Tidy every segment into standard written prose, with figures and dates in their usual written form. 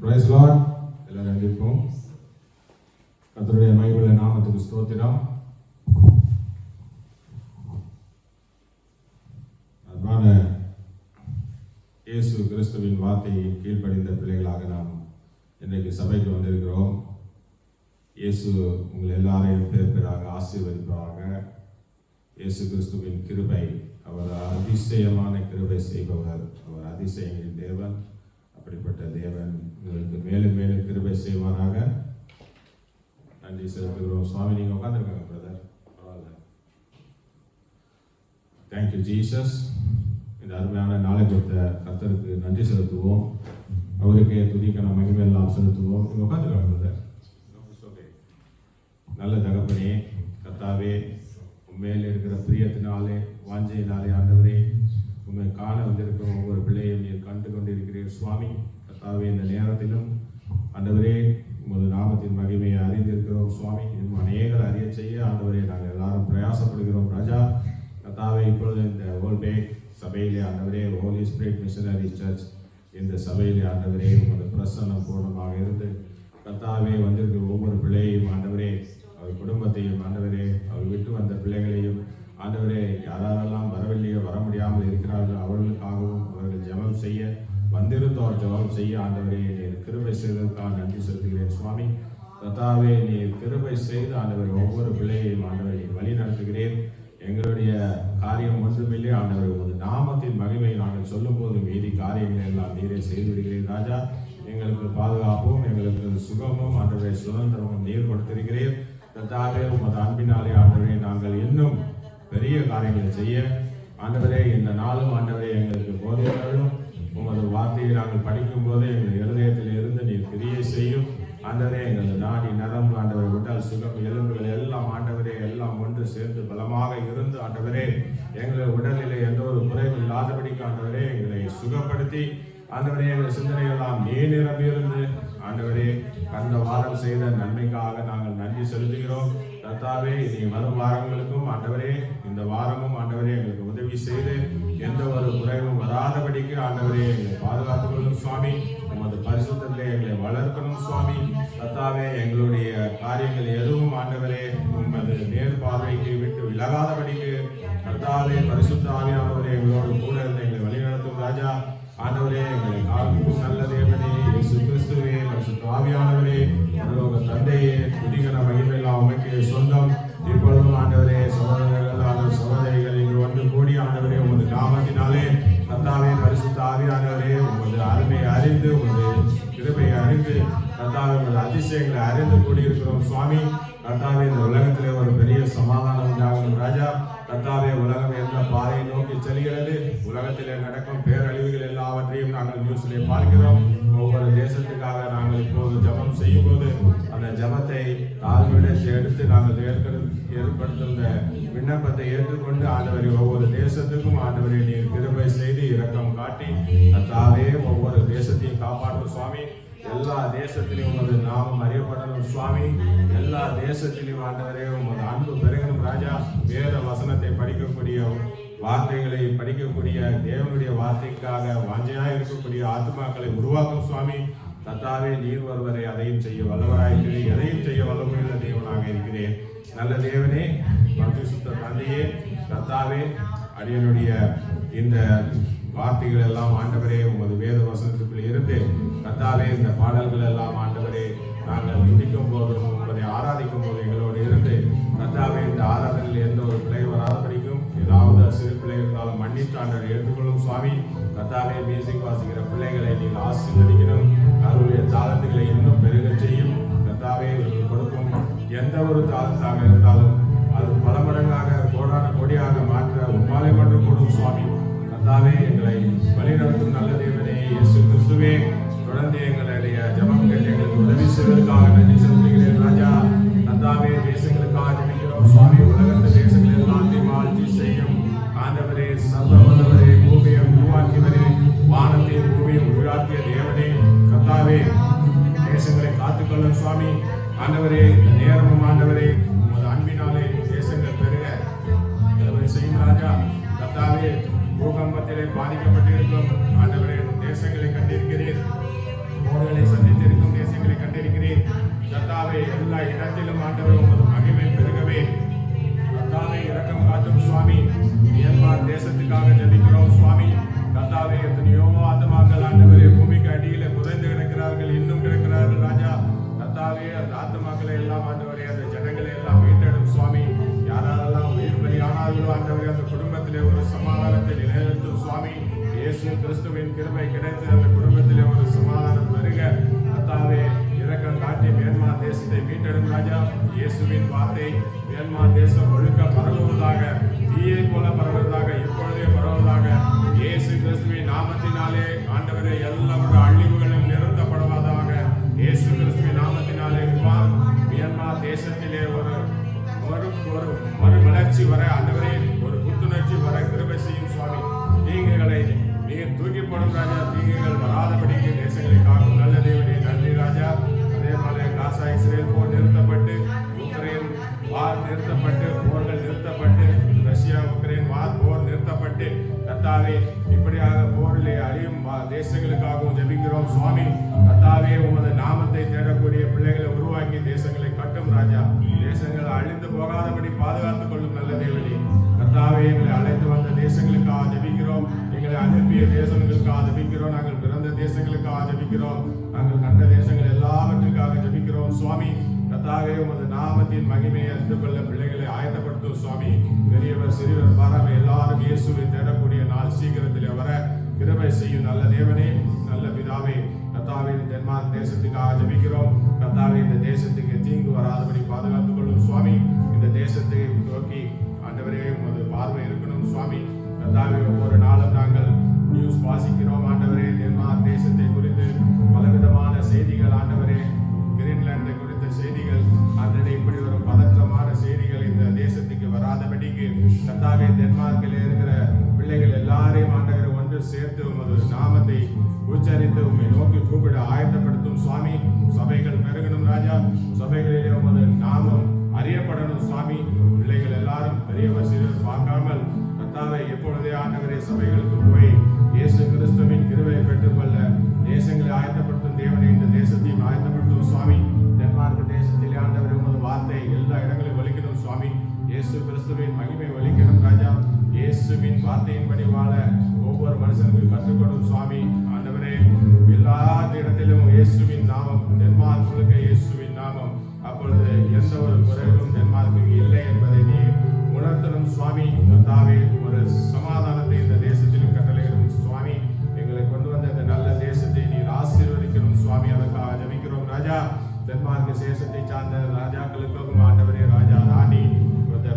Price Lord. எல்லாரும் எழுந்திருப்போம். கர்த்தருடைய மகிமையுள்ள நாமத்துக்கு ஸ்தோத்திரம். அன்பான இயேசு கிறிஸ்துவின் வார்த்தையை கீழ்ப்படிந்த பிள்ளைகளாக நாம் இன்றைக்கு சபைக்கு வந்திருக்கிறோம். இயேசு உங்கள் எல்லாரையும் பேர் பேராக ஆசீர்வதிப்பாக. இயேசு கிறிஸ்துவின் கிருபை, அவர் அதிசயமான கிருபை செய்பவர், அவர் அதிசயங்களின் தேவன். அப்படிப்பட்ட தேவன் உங்களுக்கு மேலும் மேலும் கிருபை செய்வாராக. நன்றி செலுத்துகிறோம். சுவாமி, நீங்கள் உட்காந்துருக்காங்க பிரதர், பரவாயில்ல. Thank you Jesus. இந்த அருமையான நாளை கொடுத்த கர்த்தருக்கு நன்றி செலுத்துவோம். அவருக்கே துதிக்கான மகிமை எல்லாம் செலுத்துவோம். நீங்கள் உட்காந்துருக்காங்க பிரதர். நல்ல தகப்பனே, கர்த்தாவே, உண்மையில் இருக்கிற பிரியத்தினாலே வாஞ்சையினாலே ஆண்டவரே, உண்மை காண வந்திருக்கிற ஒவ்வொரு பிள்ளையும் நீர் கண்டு கொண்டிருக்கிறீர் சுவாமி. கர்த்தாவே, இந்த நேரத்திலும் ஆண்டவரே உமது நாமத்தின் மகிமையை அறிந்திருக்கிறோம் சுவாமி. இன்னும் அநேகர் அறிய செய்ய ஆண்டவரே நாங்கள் எல்லாரும் பிரயாசப்படுகிறோம் ராஜா. கர்த்தாவே, இப்பொழுது இந்த ஓல்பேக் சபையிலே ஆண்டவரே, ஹோலி ஸ்பிரிட் மிஷனரி சர்ச் இந்த சபையிலே ஆண்டவரே உமது பிரசன்னம் பூர்ணமாக இருந்து கர்த்தாவே வந்திருக்கிற ஒவ்வொரு பிள்ளையும் ஆண்டவரே, அவர் குடும்பத்தையும் ஆண்டவரே, அவர் விட்டு வந்த பிள்ளைகளையும் ஆண்டவரே, யாரெல்லாம் வரவில்லையோ வர முடியாமல் இருக்கிறார்கள் அவர்களுக்காகவும் அவர்கள் ஜெபம் செய்ய வந்திருந்தோர் ஜெபம் செய்ய ஆண்டவரே நீர் கிருபை செய்ததற்காக நன்றி செலுத்துகிறேன் சுவாமி. கர்த்தாவே, நீர் கிருபை செய்து ஆண்டவரே ஒவ்வொரு பிள்ளையையும் ஆண்டவரை வழி நடத்துகிறேன். எங்களுடைய காரியம் ஒன்றுமில்லை ஆண்டவரை, உமது நாமத்தின் மகிமையை நாங்கள் சொல்லும் போது மீதி காரியங்கள் எல்லாம் நீரே செய்து விடுகிறேன் ராஜா. எங்களுக்கு பாதுகாப்பும் எங்களுக்கு சுகமும் ஆண்டவரை சுதந்திரமும் நீர் கொடுத்திருக்கிறேன். கர்த்தாவே, உமது அன்பினாலே ஆண்டவரே நாங்கள் இன்னும் பெரிய காரியங்களை செய்ய ஆண்டவரே இந்த நாளும் ஆண்டவரே எங்களுக்கு போதையாலும் உமது வார்த்தையை நாங்கள் படிக்கும் போது எங்கள் இருதயத்தில் இருந்து நீர் கிரியை செய்யும் ஆண்டவரே. எங்கள் நாடி நரம்பு ஆண்டவரை உடல் சுகம் எலும்புகள் எல்லாம் ஆண்டவரே எல்லாம் ஒன்று சேர்ந்து பலமாக இருந்து ஆண்டவரே எங்களை உடலிலே எந்த ஒரு குறைவும் இல்லாதபடிக்கு ஆண்டவரே எங்களை சுகப்படுத்தி ஆண்டவரே எங்கள் சிந்தனையெல்லாம் நிரம்பியிருந்து ஆண்டவரே கடந்த வாரம் செய்த நன்மைக்காக நாங்கள் நன்றி செலுத்துகிறோம். கர்த்தாவே, இனி வரும் வாரங்களுக்கும் ஆண்டவரே இந்த வாரமும் ஆண்டவரே எங்களுக்கு உதவி செய்து எந்த ஒரு குறைவும் வராதபடிக்கு ஆண்டவரே எங்களை பாதுகாத்துக்கொள்ளும் சுவாமி. உமது பரிசுத்தத்திலே எங்களை வளர்க்கணும் சுவாமி. கர்த்தாவே, எங்களுடைய காரியங்கள் எதுவும் ஆண்டவரே உமது நேர் பார்வைக்கு விட்டு விலகாதபடிக்கு கர்த்தாவே பரிசுத்த ஆவியானவரே எங்களோடு கூட இருந்து எங்களை வழிநடத்தும் ராஜா. ஆண்டவரே, எங்களை காக்கும் நல்ல தேவனே, இயேசு கிறிஸ்துவே, பரிசுத்த ஆவியானவரே, பரலோக தந்தையே, துதிகன மகிமையெல்லாம் உமக்கே சொந்தம். இப்பொழுதும் ஆண்டவரே சகோதரர்கள் சகோதரிகள் இங்கு வந்து கூடி ஆண்டவரே உமது நாமத்தினாலே கர்த்தாவே பரிசுத்த ஆவியானவரே உமது அருமையை அறிந்து உமது கிருபையை அறிந்து கர்த்தாவே உமது அதிசயங்களை அறிந்து கூடியிருக்கிறோம் சுவாமி. கர்த்தாவே, இந்த உலகத்திலே ஒரு பெரிய சமாதானம் உண்டாகும் ராஜா. கர்த்தாவே, உலகம் எந்த பாதையை நோக்கி செல்கிறது, உலகத்திலே நடக்கும் பேரழிவுகள் எல்லாவற்றையும் நாங்கள் நியூஸிலே பார்க்கிறோம். ஒவ்வொரு தேசத்துக்காக நாங்கள் இப்போது ஜபம் செய்யும் போது அந்த ஜபத்தை தாழ்மையுடன் எடுத்து நாங்கள் ஏற்படுத்தும் விண்ணப்பத்தை ஏற்றுக்கொண்டு ஆண்டவரை ஒவ்வொரு தேசத்துக்கும் ஆண்டவரை நீர் கிருபை செய்து இரக்கம் காட்டி கர்த்தாவே ஒவ்வொரு தேசத்தையும் காப்பாற்றும் சுவாமி. எல்லா தேசத்திலையும் உமது நாமம் அறியப்படணும் சுவாமி. எல்லா தேசத்திலையும் ஆண்டவரே உமது அன்பு பெருகணும் ராஜா. வேத வசனத்தை படிக்கக்கூடிய வார்த்தைகளை படிக்கக்கூடிய தேவனுடைய வார்த்தைக்காக வாஞ்சையாக இருக்கக்கூடிய ஆத்மாக்களை உருவாக்கும் சுவாமி. கர்த்தாவே, நீர் ஒருவரை அதையும் செய்ய வல்லவராயிருக்கிறேன், எதையும் செய்ய வல்லமையுள்ள தேவனாக இருக்கிறேன். நல்ல தேவனே, பரிசுத்த தந்தையே, கர்த்தாவே, அடியனுடைய இந்த வார்த்தைகள் எல்லாம் ஆண்டவரே உமது வேத வசனத்துக்குள் இருந்து கர்த்தாவே இந்த பாடல்கள் எல்லாம் ஆண்டவரே நாங்கள் துதிக்கும் போதும் உங்களை ஆராதிக்கும் போது எங்களோடு இருந்து கர்த்தாவே இந்த ஆராதனையில் எந்த ஒரு பிள்ளை வராதபடிக்கும் ஏதாவது சிறு பிள்ளை இருந்தாலும் மன்னித்து ஆண்டவரை ஏற்றுக்கொள்ளும் சுவாமி. கர்த்தாவே, மியூசிக் வாசிக்கிற பிள்ளைகளை நீங்கள் ஆசீர்வதிக்கணும். அவருடைய தாளத்துகளை இன்னும் பெருக செய்யும் கர்த்தாவே. கொடுக்கும் எந்த ஒரு தாளத்தாக இருந்தாலும் அது பல மடங்காக கோடான கொடியாக மாற்ற உம்மாலை மட்டும் கொடுக்கும் சுவாமி. கர்த்தாவே, எங்களை வழிநடத்தும் நல்ல தேவனே, இயேசு கிறிஸ்துவே, தொடர்ந்து எங்களுடைய ஜெபம் கேட்டு எங்களுக்கு உதவி செய்வதற்காக நன்றி செலுத்துகிறேன் ராஜா. கர்த்தாவே, தேசங்களுக்காக ஜெபிக்கிறோம் சுவாமி. உலகத்து தேசங்களில் ஆட்சி செய்யும் ஆண்டவரே, சர்வ வல்லவரே, பூமியை உருவாக்கியவரே, வானத்தையும் பூமியை உருவாக்கிய தேவனே, கர்த்தாவே தேசங்களை காத்துக்கொள்ளும் சுவாமி. ஆண்டவரே, இந்த நேரமும் ஆண்டவரே உமது அன்பினாலே தேசங்கள் பெருக செய்யும் ராஜா. கர்த்தாவே, பூகம்பத்திலே பாதிக்கப்பட்டிருக்கும் ஆண்டவரே தேசங்களை கண்டிருக்கிறீர், போர்களை சந்தித்து கத்தாவே அந்த ஆத்துமாக்களை எல்லாம் ஆண்டவரே அந்த ஜனங்களை எல்லாம் மீட்டெடும் சுவாமி. யாரெல்லாம் உயிர் பலி ஆனார்களோ ஆண்டவரே அந்த குடும்பத்திலே ஒரு சமாதானத்தை நிலைநிறுத்தும் சுவாமி. இயேசு கிறிஸ்துவின் கிருபை கிடைத்து அந்த குடும்பத்திலே ஒரு சமாதானம் பெருக கத்தாவே இரக்கம் காட்டி மியான்மர் தேசத்தை மீட்டெடும் ராஜா. இயேசுவின் வார்த்தை மியான்மர் தேசம் ஒழுக்க பரவுவதாக, தீயை போல பரவுவதாக, இப்பொழுதே பரவுவதாக. இயேசு கிறிஸ்துவின் நாமத்தினாலே ஆண்டவரே எல்லா அழிவுகளும் நிறுத்தப்படுவதாக. இயேசு கிறிஸ்துவின் நாமத்தினாலே மியான்மர் தேசத்திலே ஒரு மறுமலர்ச்சி வர ஆண்டவரே, ஒரு புத்துணர்ச்சி வர கிருபை செய்யும் சுவாமி. தீங்குகளை நீர் தூக்கி போடும் ராஜா. தீங்குகள் வராதபடிக்கு தேசங்களை காக்கும் நல்ல தேவனே நன்றி ராஜா. அதே போல காசா இஸ்ரேல் போர் நிறுத்தப்பட்டு, உக்ரைன் வார் நிறுத்தப்பட்டு, போர்கள் நிறுத்தப்பட்டு, ரஷ்யா உக்ரைன் வார் போர் நிறுத்தப்பட்டு கத்தாவே இப்படியாக போரிலே அழியும் தேசங்களுக்காகவும் ஜெபிக்கிறோம் சுவாமி. கத்தாவே உமது நாமத்தை தேடக்கூடிய பிள்ளைகளை உருவாக்கி தேசங்களை கட்டும் ராஜா. தேசங்கள் அழிந்து போகாதபடி பாதுகாத்துக் கொள்ளும் நல்ல தேவனே. கத்தாவே எங்களை அழைத்து வந்த தேசங்களுக்காக ஜெபிக்கிறோம். எங்களை அனுப்பிய தேசங்களுக்காக ஜெபிக்கிறோம். நாங்கள் பிறந்த தேசங்களுக்காக ஜெபிக்கிறோம். நாங்கள் கண்ட தேசங்கள் எல்லாவற்றுக்காக ஜெபிக்கிறோம் சுவாமி. கத்தாவே உமது நாமத்தின் மகிமையை அறிந்து கொள்ள பிள்ளைகளை ஆயத்தப்படுத்தும் சுவாமி. பெரியவர் சிறியவர் பாராம எல்லாரும் இயேசுவை தேடக்கூடிய நாள் சீக்கிரத்திலே வர கிருபை செய்யும் நல்ல தேவனே நல்ல பிதாவே. கத்தாவே டென்மார்க் தேசத்துக்காக ஜெபிக்கிறோம். கத்தாவே இந்த தேசத்துக்கு தீங்கு வராதபடி பாதுகாத்துக் கொள்ளும் சுவாமி. இந்த தேசத்தை நோக்கி ஆண்டவரே உமது பார்வை இருக்கணும் சுவாமி. கத்தாவே ஒவ்வொரு நாளும் நாங்கள் நியூஸ் வாசிக்கிறோம் ஆண்டவரே. டென்மார்க் தேசத்தை குறித்து பலவிதமான செய்திகள் ஆண்டவரே, கிரீன்லாந்தை குறித்த செய்திகள், ஆண்டவரே இப்படி ஒரு பதற்றமான செய்திகள் இந்த தேசத்துக்கு வராதபடிக்கு கத்தாவே டென்மார்க்கில் இருக்கிற பிள்ளைகள் எல்லாரையும் ஆண்டவரை ஒன்று சேர்த்து உமது நாமத்தை உச்சரித்து உம்மை நோக்கி கூப்பிட ஆயத்தப்படுத்தும் சுவாமி. சபைகள் பெருகணும் ராஜா. சபைகளிலே உமது நாமம் அறியப்படணும் சுவாமி. பிள்ளைகள் எல்லாரும் பெரியவர் சிறியவர் பார்க்காமல் கத்தாவை எப்பொழுதே ஆண்டவரே சபைகளுக்கு போய் இயேசு கிறிஸ்துவின் கிருபையை பெற்றுக்கொள்ள தேசங்களை ஆயத்தப்படுத்தும் தேவனை இந்த தேசத்தையும் ஆயத்தப்படுத்தும் சுவாமி. டென்மார்க் தேசத்திலே ஆண்டவரே உமது வார்த்தை எல்லா இடங்களிலும் ஒலிக்கணும் சுவாமி. இயேசு கிறிஸ்துவின் மகிமை ஒலிக்கணும் ராஜா. இயேசுவின் வார்த்தையின்படி வாழ ஒவ்வொரு மனுஷனுக்கும் கற்றுக்கொடும் சுவாமி. ஆண்டவரே எல்லா இடத்திலும் இயேசுவின் நாமம், டென்மார்க் முழுக்க இயேசுவின் நாமம். அப்பொழுது எந்த ஒரு குறைவும் டென்மார்க்கு இல்லை என்பதை நீ உணர்த்தணும் சுவாமி. கர்த்தாவே ஒரு சமாதானத்தை இந்த தேசத்திலும் கட்டளையிடும் சுவாமி. எங்களை கொண்டு வந்த இந்த நல்ல தேசத்தை நீர் ஆசீர்வதிக்கணும் சுவாமி. அதற்காக ஜெபிக்கிறோம் ராஜா. டென்மார்க் தேசத்தை சார்ந்த ராஜாக்களுக்கும் ஆண்டவரே ராஜா ராணி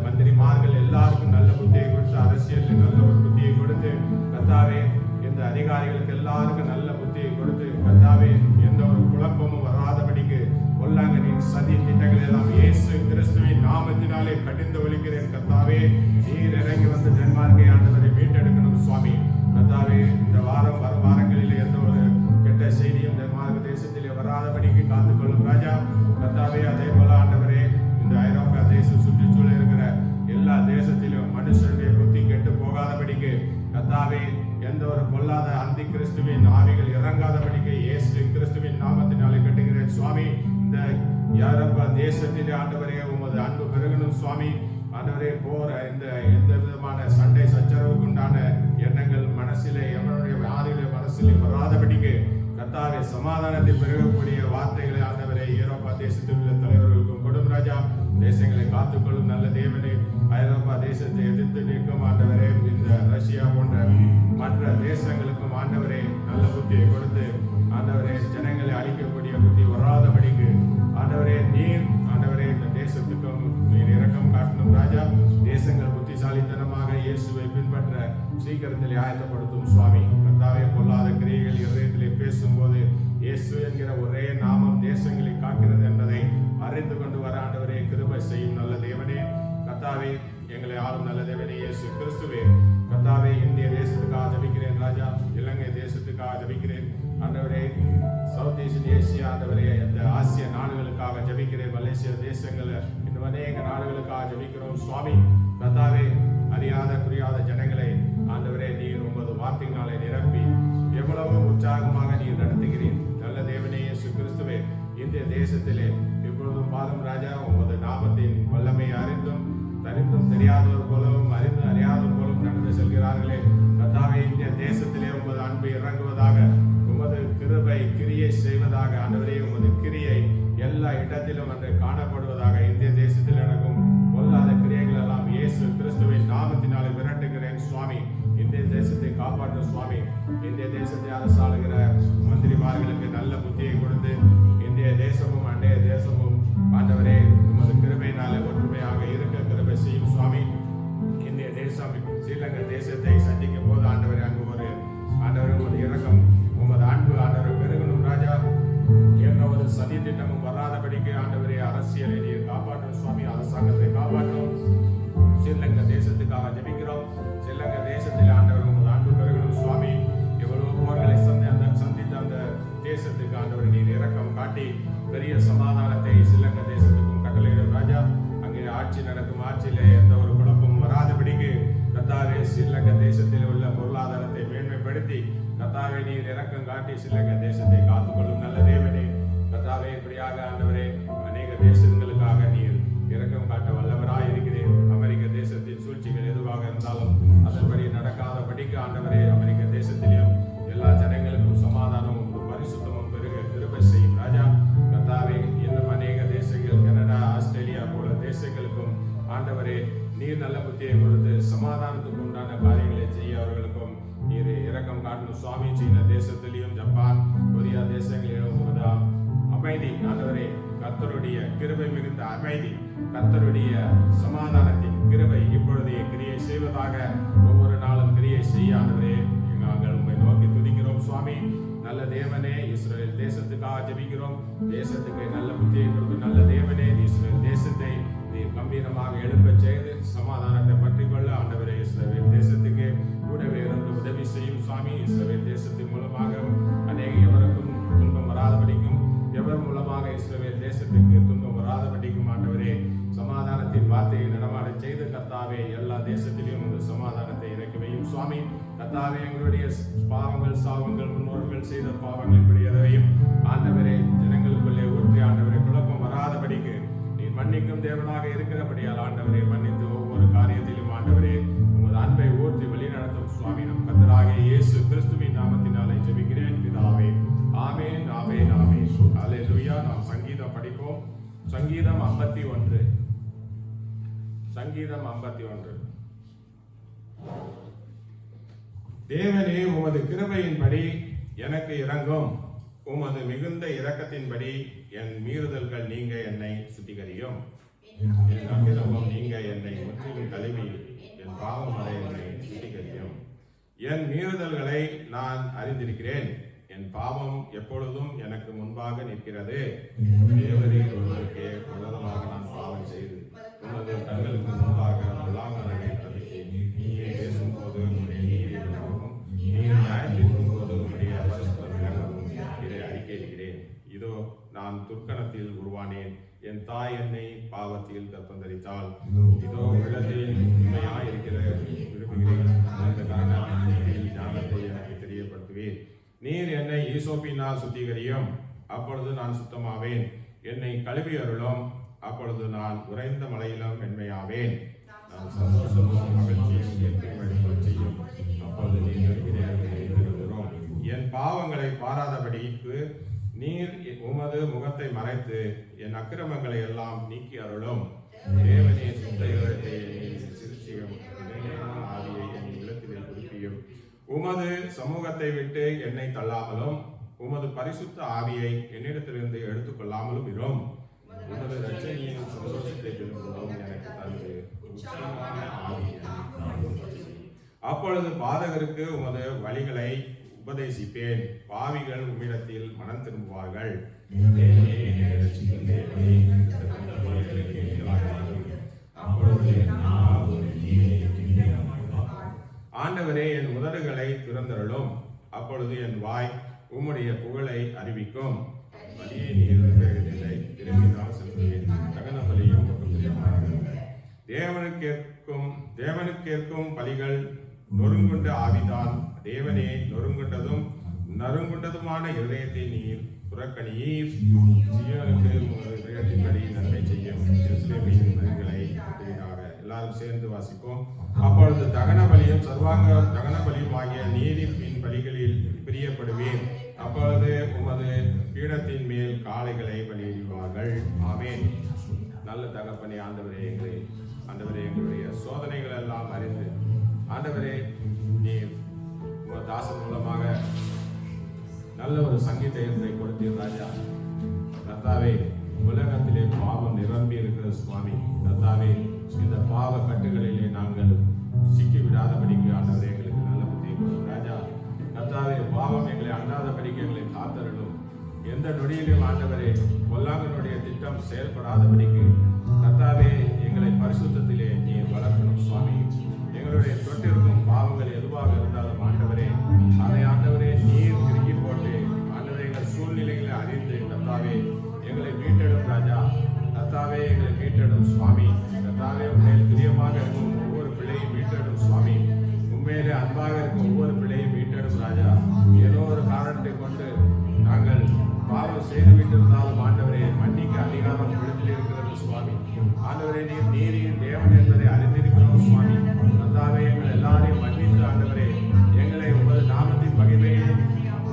மந்திரிமார்கள் எல்லாருக்கும் நல்ல புத்தியை கொடுத்து, அரசியலுக்கு நல்ல ஒரு புத்தியை கொடுத்து கர்த்தாவே, இந்த அதிகாரிகளுக்கு எல்லாருக்கும் நல்ல புத்தியை கொடுத்து கர்த்தாவே, எந்த ஒரு குழப்பமும் வராதபடிக்கு பொல்லாங்கனின் சதி திட்டங்கள் எல்லாம் இயேசு கிறிஸ்துவின் நாமத்தினாலே கடிந்து ஒலிக்கிறேன் கர்த்தாவே. நீர் இறங்கி வந்து டென்மார்க்கை ஆண்டவரை மீட்டெடுக்கணும் சுவாமி. கர்த்தாவே இந்த வாரம் வரும் வாரங்களில் எந்த ஒரு கெட்ட செய்தியும் டென்மார்க் தேசத்திலே வராதபடிக்கு காத்துக்கொள்ளும் ராஜா. கர்த்தாவே அதே போல ஆண்டவரே இந்த ஐரோப்பிய தேசம் சுற்றுச்சூழல் இருக்கிற எல்லா தேசத்திலும் மனுஷனுடைய புத்தி கெட்டு போகாதபடிக்கு கர்த்தாவே, எந்த ஒரு பொல்லாத அந்தி கிறிஸ்துவின் ஆவிகள் இறங்காதபடிக்கு இயேசு கிறிஸ்துவின் நாமத்தினாலே கட்டுகிறேன் சுவாமி. இந்த ஐரோப்பிய தேசத்திலே ஆண்டவரே உமது அன்பு பெருகணும் சுவாமி. ஆண்டவரே போற இந்த எந்த விதமான சண்டை சச்சரவுக்கு உண்டான எண்ணங்கள் மனசிலே எவனுடைய ஆதியிலே மனசிலே வராதபடிக்கு கர்த்தாவே சமாதானத்தை பெருகக்கூடிய வார்த்தைகளை ஆண்டவரே ஐரோப்பா தேசத்தில் உள்ள தலைவர்களுக்கும் கொடும் ராஜா. தேசங்களை காத்துக்கொள்ளும் நல்ல தேவனே. ஐரோப்பா தேசத்தை எதிர்த்து நிற்கும் ஆண்டவரே, இந்த ரஷ்யா போன்ற மற்ற தேசங்களுக்கும் ஆண்டவரே நல்ல புத்தியை கொடுத்து ஆண்டவரே ஜனங்களை அழிக்கக்கூடிய புத்தி வராதபடிக்கு ஆண்டவரே நீர் ஆண்டவரே இந்த தேசத்துக்கும் நீர் இரக்கம் காட்டணும் ராஜா. தேசங்கள் புத்திசாலித்தனமாக இயேசுவை பின்பற்ற சீக்கிரத்தில் ஆயத்தப்படுத்தும் சுவாமி. கர்த்தாவே பொல்லாத கிரியைகள் இதயத்திலே பேசும்போது இயேசு என்கிற ஒரே நாமம் தேசங்களை காக்கிறது என்பதை அறிந்து கொண்டு வர ஆண்டவரே கிருபை செய்யும் நல்ல தேவனே. கர்த்தாவே எங்களை ஆளும் நல்ல தேவனே இயேசு கிறிஸ்துவே. கர்த்தாவே இந்திய தேசத்துக்காக ஜெபிக்கிறேன் ராஜா. இலங்கை தேசத்துக்காக ஜெபிக்கிறேன் ஆண்டவரே. சவுத் ஈஸ்ட் ஏசியா ஆண்டவரே இந்த ஆசிய நாடுகளுக்காக ஜெபிக்கிறேன். மலேசியா தேசங்கள் இன்னும் அநேக நாடுகளுக்காக ஜெபிக்கிறோம் சுவாமி. கர்த்தாவே அறியாத புரியாத ஜனங்களை ஆண்டவரே நீர் உமது வார்த்தையினாலே நிரப்பி எவ்வளவு உற்சாகமாக நீர் நடத்துகிறீர் நல்ல தேவனே இயேசு கிறிஸ்துவே. இந்திய தேசத்திலே இப்பொழுதும் பாதம் ராஜா உமது நாமத்தின் வல்லமை அறிந்தும் தனித்தும் தெரியாதவர் போலவும் அறிந்து அறியாதவர் போலவும் நடந்து செல்கிறார்களே. கர்த்தாவே இந்திய தேசத்திலே உமது அன்பு இறங்குவதாக, உமது கிருபை கிரியை செய்வதாக ஆண்டவரே. உமது கிரியை எல்லா எல்லா இடத்திலும் அன்று காணப்படுவதாக. இந்திய தேசத்தில் நடக்கும் பொல்லாத கிரியைகள் எல்லாம் இயேசு கிறிஸ்துவின் நாமத்தினாலே விரட்டுகிறேன் சுவாமி. இந்திய தேசத்தை காப்பாற்றும் சுவாமி. இந்திய தேசத்தை அரசாளுகிற மந்திரிமார்களுக்கு நல்ல புத்தியை கொடுத்து இந்திய தேசமும் அண்டைய தேசமும் ஆண்டவரே உமது கிருபையினாலே ஒற்றுமையாக இருக்க கிருபை செய்யும் சுவாமி. இந்திய தேசம் ஸ்ரீலங்கா தேசத்தை சந்திக்கும் போது ஆண்டவரே அங்கு ஒரு ஆண்டவர் உமது இரக்கம் உமது அன்பு ஆண்டவர் பெருகணும் ராஜா. எந்த ஒரு சதி திட்டமும் வராதபடிக்கு ஆண்டவரே அரசியலை நீர் காப்பாற்றும் சுவாமி. அரசாங்கத்தை காப்பாற்றும். ஸ்ரீலங்கா தேசத்துக்காக ஜெபிக்கிறோம். ஸ்ரீலங்கா தேசத்தில் ஆண்டவர் உமது அன்பு பெருகணும் சுவாமி. எவ்வளவு போர்களை சந்தித்த அந்த தேசத்துக்கு ஆண்டவர் நீர் இரக்கம் காட்டி பெரிய சமாதானத்தை ஸ்ரீலங்கா தேசத்துக்கும் கட்டளையிடும் ராஜா. அங்கே ஆட்சி நடக்கும். ஆட்சியிலே எந்த ஒரு குழப்பமும் வராதபடிக்கு கர்த்தாவே ஸ்ரீலங்கா தேசத்தில் உள்ள பொருளாதாரத்தை மேன்மைப்படுத்தி கர்த்தாவே நீர் இரக்கம் காட்டி ஸ்ரீலங்கா தேசத்தை காத்துக்கொள்ளும் நல்ல தேவனே. கர்த்தாவே இப்படியாக ஆண்டவரே அநேக தேசங்களுக்காக நீர் இரக்கம் காட்ட வல்லவராய் இருக்கிறேன். அமெரிக்க தேசத்தின் சூழ்ச்சிகள் எதுவாக இருந்தாலும் அதன்படி நடக்காதபடிக்கு ஆண்டவரே அமெரிக்க தேசத்திலும் எல்லா ஜனங்களுக்கும் சமாதானமும் பரிசுத்தமும் பெருக கிருபை செய்யும் ராஜா. கர்த்தாவே இன்னும் அநேக தேசங்கள் கனடா ஆஸ்திரேலியா போல தேசங்களுக்கும் ஆண்டவரே நீர் நல்ல புத்தியை கொடுத்து சமாதானத்துக்கு உண்டான காரியங்களை செய்ய அவர்களுக்கும் நீர் இரக்கம் காட்டணும் சுவாமி. சீன தேசத்திலையும் ஜப்பான் கொரியா தேசங்களிலும் அமைதி ஆண்டவரே கர்த்தருடைய கிருபை மிகுந்த அமைதி கர்த்தருடைய சமாதானத்தின் கிருபை இப்பொழுதே கிரியை செய்வதாக ஒவ்வொரு நாளும் கிரியை செய்ய ஆண்டவரே நாங்கள் உம்மை நோக்கி துதிக்கிறோம் சுவாமி. நல்ல தேவனே இஸ்ரவேல் தேசத்துக்காக ஜெபிக்கிறோம். தேசத்துக்கு நல்ல புத்தியை கொடுத்து நல்ல தேவனே இஸ்ரவேல் தேசத்தை நீர் கம்பீரமாக எழுப்ப செய்து சமாதானத்தை பற்றிக் கொள்ள ஆண்டவரே இஸ்ரவேல் தேசத்துக்கு கூடவே இருந்து உதவி செய்யும் சுவாமி. இஸ்ரவேல் தேசத்தின் மூலமாக அநேக எவருக்கும் துன்பம் வராதபடிக்கும் எவர் மூலமாக இஸ்ரவேல் தேசத்துக்கு துன்பம் வராதபடிக்கும் ஆண்டவரே சமாதானத்தின் வார்த்தையை நடமாட செய்து கர்த்தாவே எல்லா தேசத்திலும் ஒரு சமாதானத்தை இறக்கி வையும் சுவாமி. கர்த்தாவே எங்களுடைய பாவங்கள் சாபங்கள் முன்னோர்கள் செய்த பாவங்கள் இப்படி எதையும் ஆண்டவரே ஜனங்களுக்குள்ளே ஊற்றி ஆண்டவரை குழப்பம் வராதபடிக்கு நீர் மன்னிக்கும் தேவனாக இருக்கிறபடியால் ஆண்டவரை மன்னித்து ஒவ்வொரு காரியத்திலும் ஆண்டவரே உமது அன்பை ஊற்றி வழி நடத்தும் சுவாமி. நம் கர்த்தராகிய இயேசு கிறிஸ்துவின் நாமத்தினாலே ஜெபிக்கிறேன் பிதாவே. ஆமென் ஆமென் ஆமென். அல்லேலூயா. நாம் சங்கீதம் படிப்போம். சங்கீதம் 51. சங்கீதம் 51. தேவனே உமது கிருபையின்படி எனக்கு இரங்கும். உமது மிகுந்த இரக்கத்தின்படி என் மீறுதல்கள் நீங்க என்னை சுத்திகரியும். என் அக்கிரமம் நீங்க என்னை முற்றிலும் கழுவி என் பாவம் வரை என்னை சுத்திகரியும். என் மீறுதல்களை நான் அறிந்திருக்கிறேன். என் பாவம் எப்பொழுதும் எனக்கு முன்பாக நிற்கிறது. தேவரீர் ஒருவருக்கே உலகமாக நான் பாவம் செய்து உமது தங்களுக்கு முன்பாக விளாங்கனை பற்றி நீயே பேசும்போது உன்னுடைய நீதி விளங்கவும் நீர் நியாயத்திற்கும் போது உன்னுடைய பரிசுத்தம் விளங்கவும் இதை அறிக்கையிடுகிறேன். இதோ நான் துர்க்கணத்தில் உருவானேன். என் தாய் என்னை பாவத்தில் கற்பந்தரித்தாள். இதோ உள்ளத்தில் உண்மையாய் இருக்கிற விரும்புகிறேன். அந்த காரணத்தில் ஞானத்தை எனக்கு தெரியப்படுத்துவேன். நீர் என்னை ஈசோப்பினால் சுத்திகரியும். அப்பொழுது நான் சுத்தமாவேன். என்னை கழுவி அருளும். அப்பொழுது நான் உறைந்த மலையிலும் வெண்மையாவேன். நான் சந்தோஷமும் மகிழ்ச்சியும் செய்யும். அப்பொழுது நீ நெருங்கிறோம். என் பாவங்களை பாராதபடிக்கு நீர் உமது முகத்தை மறைத்து என் அக்கிரமங்களை எல்லாம் நீக்கி அருளும். தேவனே சுத்த இதயத்தை சிறுச்சியும் ஆவியை என் உள்ளத்திலே குறிப்பியும். உமது சமூகத்தை விட்டு என்னை தள்ளாமலும் உமது பரிசுத்த ஆவியை என்னிடத்திலிருந்து எடுத்துக்கொள்ளாமலும் இரும். உமது இரட்சணியின் சந்தோஷத்தை திரும்பவும் எனக்கு தந்து அப்பொழுது பாதகருக்கு உமது வழிகளை உபதேசிப்பேன். பாவிகள் உம்மிடத்தில் மனம் திரும்புவார்கள். ஆண்டவரே என் உதடுகளை திறந்தருளும். அப்பொழுது என் வாய் உம்முடைய புகழை அறிவிக்கும். வழியை நீர் விலகுவதில்லை. திரும்பினால் செல்வேன். தகன பலியும் தேவனுக்கேற்கும் பலிகள் நொறுங்குண்ட ஆவிதான். தேவனே நொறுங்குண்டதும் நறுங்குண்டதுமான இருதயத்தை நீர் புறக்கணியீர். ஜீவனுக்கு இதயத்தின்படி நன்மை செய்யும். எல்லாரும் சேர்ந்து வாசிப்போம். அப்பொழுது தகன பலியும் சர்வாங்க தகன பலியும் ஆகிய நீதிப்பின் பலிகளில் பிரியப்படுவேன். அப்பொழுது உமது பீடத்தின் மேல் வேளையில் காளைகளை பலியிடுவார்கள். ஆமென். நல்ல தகப்பனே, ஆண்டவரே, எங்களுடைய சோதனைகள் எல்லாம் அறிந்து ஆண்டவரே, நீர் உங்கள் தாசன் மூலமாக நல்ல ஒரு சங்கீதத்தை கொடுத்தீர் ராஜா. கர்த்தாவே, உலகத்திலே பாவம் நிரம்பி இருக்கிற சுவாமி. கர்த்தாவே, இந்த பாவ கட்டுகளிலே நாங்கள் சிக்கி விடாதபடிக்கு ஆண்டவரே எங்களுக்கு நல்ல புத்தியை கொடுக்கும் ராஜா. கர்த்தாவே, பாவம் எங்களை அண்டாதபடிக்கு எங்களை காத்தருளும். எந்த நொடியிலும் ஆண்டவரே பொல்லாங்கனுடைய திட்டம் செயல்படாதபடிக்கு கர்த்தாவே எங்களை பரிசுத்தத்திலே நீர் வளர்க்கணும் சுவாமி. எங்களுடைய தொட்டிருக்கும் பாவங்கள் எதுவாக இருந்தாலும் ஆண்டவரே, அதை ஆண்டவரே நீர் திருக்கி போட்டு ஆண்டவரே எங்கள் சூழ்நிலைகளை அறிந்து கர்த்தாவே எங்களை மீட்டெடும் ராஜா. கர்த்தாவே, எங்களை மீட்டெடும் சுவாமி. கர்த்தாவே, உண்மையில் பிரியமாக இருக்கும் ஒவ்வொரு பிள்ளையும் மீட்டெடும் சுவாமி. உண்மையிலே அன்பாக இருக்கும் ஒவ்வொரு பிள்ளையும் மீட்டெடும் ராஜா. ஏதோ ஒரு காரணத்தை கொண்டு நாங்கள் பாவம் செய்து விட்டிருந்தாலும் ஆண்டவரே மன்னிக்க அதிகாரம் விடுதலை இருக்கிறது சுவாமி. ஆண்டவரே, நீர் நீரின் தேவன் என்பதை அறிந்திருக்கிறோம் சுவாமி. கர்த்தாவே, எங்கள் எல்லாரையும் மன்னித்து ஆண்டவரே எங்களை உமது நாமத்தின் மகிமையை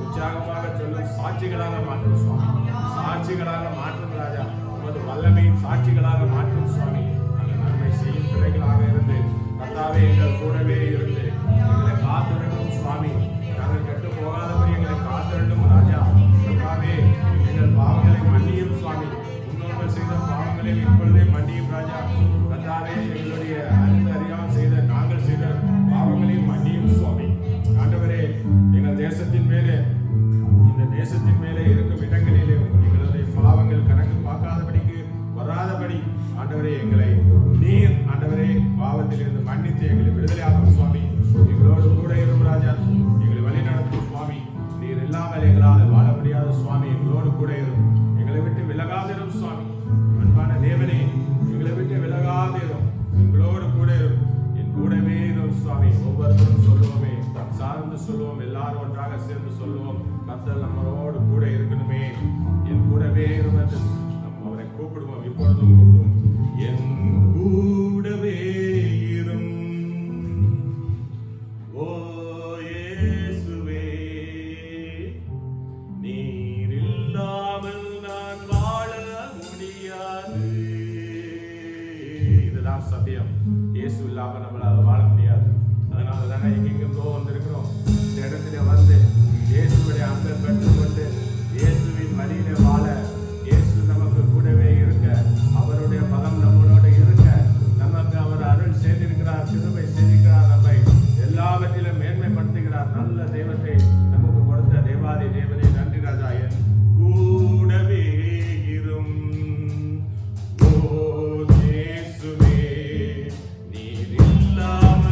உற்சாகமாக சொல்லும் சாட்சிகளாக மாற்றும் சுவாமி. சாட்சிகளாக மாற்றும் ராஜா. உமது வல்லமையின் சாட்சிகளாக மாற்றும் சுவாமி. நாங்கள் நன்மை செய்யும் பிள்ளைகளாக இருந்து கர்த்தாவே எங்கள் கூடவே இருந்து எங்களை காத்திரணும் சுவாமி. நாங்கள் கெட்டு போகாதபடி எங்களை காத்திரணும் ராஜா. கர்த்தாவே, எங்கள் பாவங்களை மன்னியும் சுவாமி. முன்னோர்கள் செய்த பாவங்களை இப்பொழுதே மன்னியும் ராஜா. கர்த்தாவே, எங்களுடைய அறியாமல் செய்த நாங்கள் செய்த பாவங்களையும் மன்னியும் சுவாமி. ஆண்டவரே, எங்கள் தேசத்தின் மேலே இந்த தேசத்தின் மேலே இருக்கும் இடங்களிலே எங்களுடைய பாவங்கள் கணக்கு பார்க்காதபடிக்கு வராதபடி ஆண்டவரே எங்களை நீர் ஆண்டவரே பாவத்திலிருந்து மன்னித்து எங்களை விடுதலையாகும் சுவாமி. எங்களோடு கூட இருக்கும் ராஜா. எங்களை வழி நடத்தும் சுவாமி. நீர் இல்லாமல் எங்களால் வாழ முடியாத சுவாமி. எங்களோடு கூட இருக்கும். எங்களை விட்டு விலகாதிரும் சுவாமி. அன்பான தேவனே, எங்களை விட்டு விலகாதிரும். எங்களோடு கூட இருக்கும். என் கூடவே இருக்கும் சுவாமி. ஒவ்வொருத்தரும் சொல்லுவோமே, சார்ந்து சொல்லுவோம். எல்லாரும் ஒன்றாக சேர்ந்து சொல்லுவோம். கர்த்தர் நம்மளோடு கூட இருக்கணுமே. என் கூடவே இருந்து நம்ம அவரை கூப்பிடுவோம். இப்பொழுதும் கூப்பிடுவோம். என் கூடவே இரும் ஓ இயேசுவே, நீர் இல்லாமல் நான் வாழ முடியாது. இதுதான் சத்தியம். இயேசு இல்லாமல் நம்மளால வாழ முடியாது. அதனால தானே எங்கெங்கோ வந்திருக்கிறோம். இந்த இடத்துல வந்து இயேசுடைய அன்பை பெற்றுக்கொண்டு இயேசுவின் வழியிலே வாழ, இயேசு நமக்கு கூடவே இருக்க, அவருடைய பலம் நம்மளோட இருக்க, நமக்கு அவர் அருள் செய்திருக்கிறார், கிருபை செய்திருக்கிறார், நம்மை எல்லாவற்றிலும் மேன்மைப்படுத்துகிறார். நல்ல தெய்வத்தை நமக்கு கொடுத்த தேவாதி தேவனே நன்றி ராஜா. என் கூடவே இரும் ஓ இயேசுவே, நீர் இல்லாமல்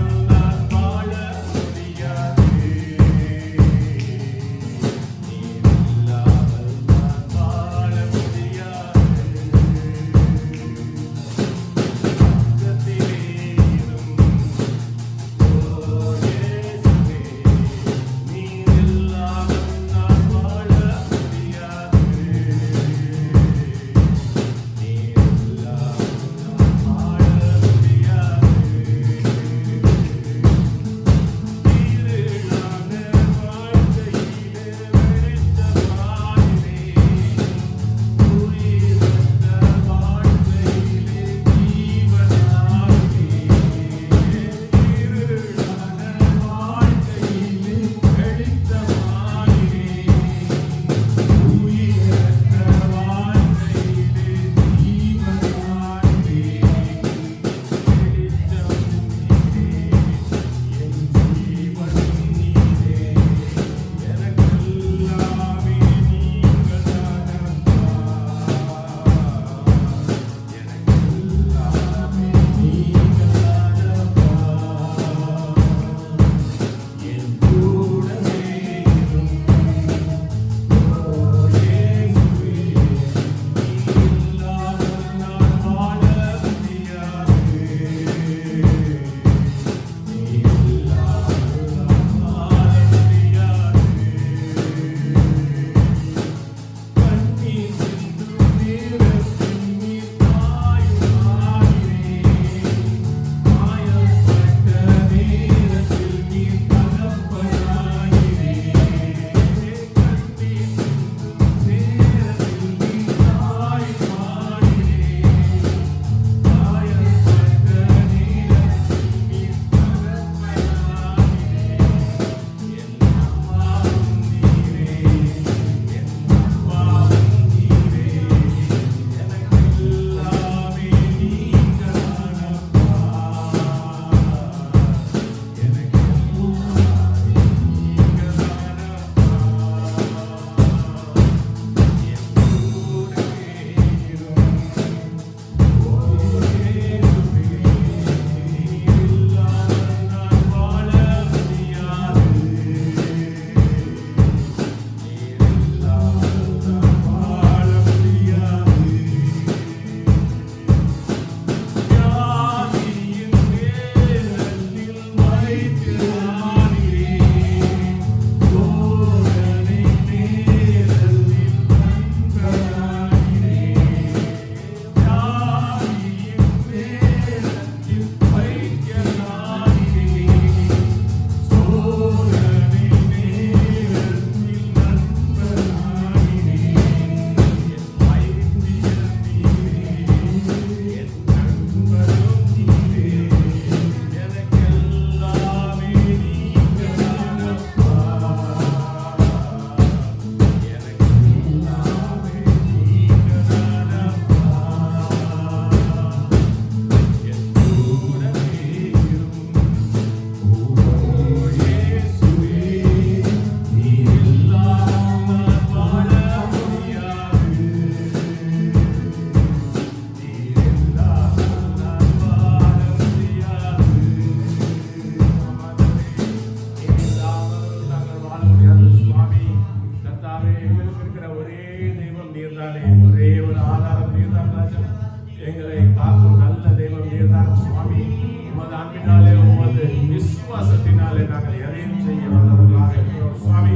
நீர்தானே, ஒரே ஒரு ஆதாரம் நீர்தான் ராஜா. எங்களை காக்கும் நல்ல தெய்வம் நீர்தான் சுவாமி. உமது அன்பினாலே உமது விசுவாசத்தினாலே நாங்கள் எதையும் செய்ய வல்லவர்களாக இருக்கிறோம் சுவாமி.